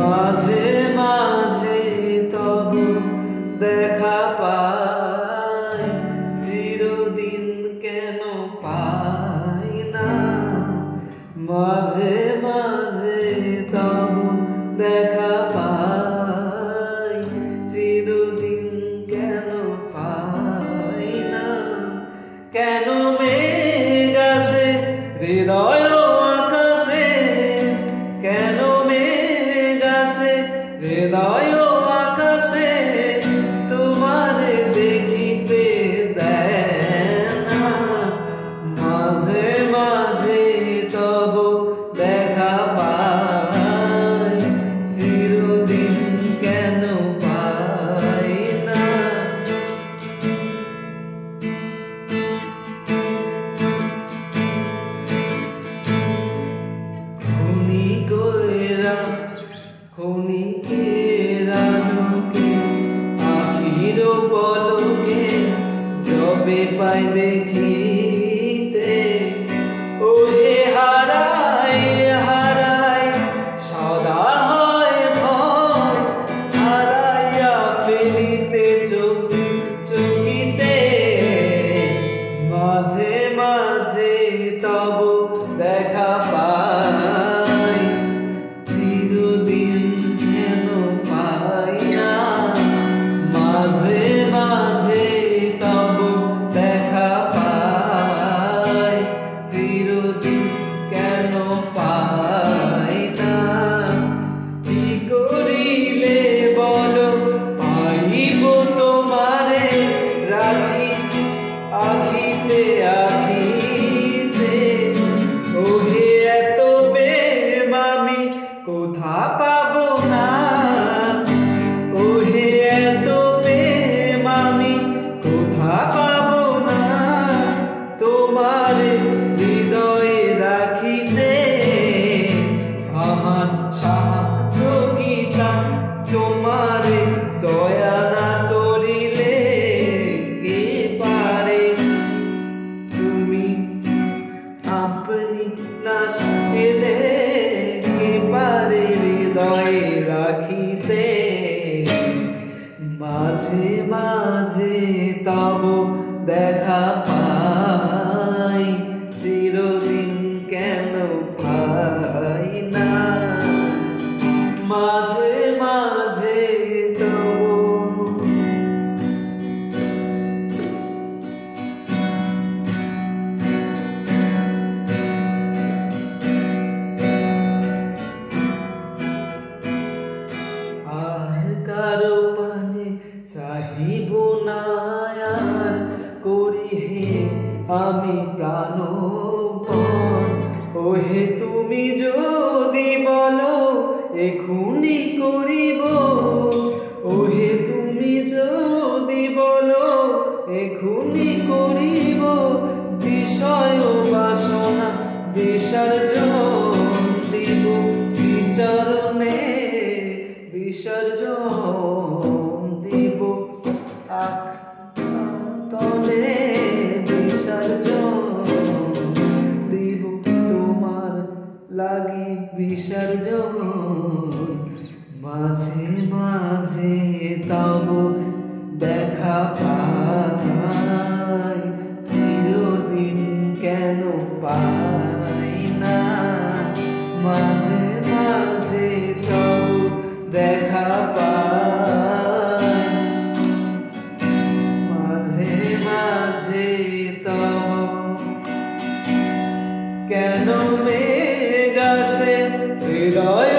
মাঝে মাঝে তবু দেখা পাই, চিরদিন কেন পাই না। মাঝে মাঝে তবু দেখা পাই, চিরদিন কেন পাই না। কেন মেঘ আসে হৃদয় আকাশে, কেন মেঘ আসে হৃদয় আকাশে, তোমারে দেখিতে দেয় না। মাঝে মাঝে তবু দেখা পাই, চিরদিন কেন পাই না। ক্ষণিকেরা লোকে আখির পলকে যবে পাই দেখিতে, ওহে হারাই হারাই সদা হয় ভয়, হারাইয়া ফেলিতে চকিতে। মাঝে মাঝে তবু দেখা পাই, চিরদিন কেন পাই না। মাঝে মাঝে তবু দেখা পাই, চিরদিন কেন পাই না। কি করিলে বলো পাইব তোমারে, রাখি আখিতে আখিতে। ওহে এত প্রেম আমি কোথা পাবো না, ওহে এত প্রেম আমি কোথা পাবো না। তোমারে হৃদয়ে রাখিতে আমার সাধ্য কি তা, তোমারে দয়া না করিলে কে পারে। তুমি আপনি না এলে কে পারে হৃদয়ে রাখিতে। মাঝে মাঝে তবু দেখা পাই, চিরদিন কেন পাই না। মাঝে মাঝে তবু কারো পানে চাহিব না আর, করি হে আমি প্রাণপণ। ওহে তুমি যদি বলো এখুনি করিব, ওহে তুমি যদি বলো এখুনি করিব। বিষয় বাসনা বিসর্জন দিব, শ্রীচরণে বিসর্জন দিব। তলে বিসর্জন দিব, তোমার লাগি বিসর্জন। মাঝে মাঝে তবু দেখা পাই, চিরদিন কেন পাই না। মাঝে মাঝে তবু দেখা পাই, মাঝে মাঝে তবু। কেন মেঘ আসে হৃদয়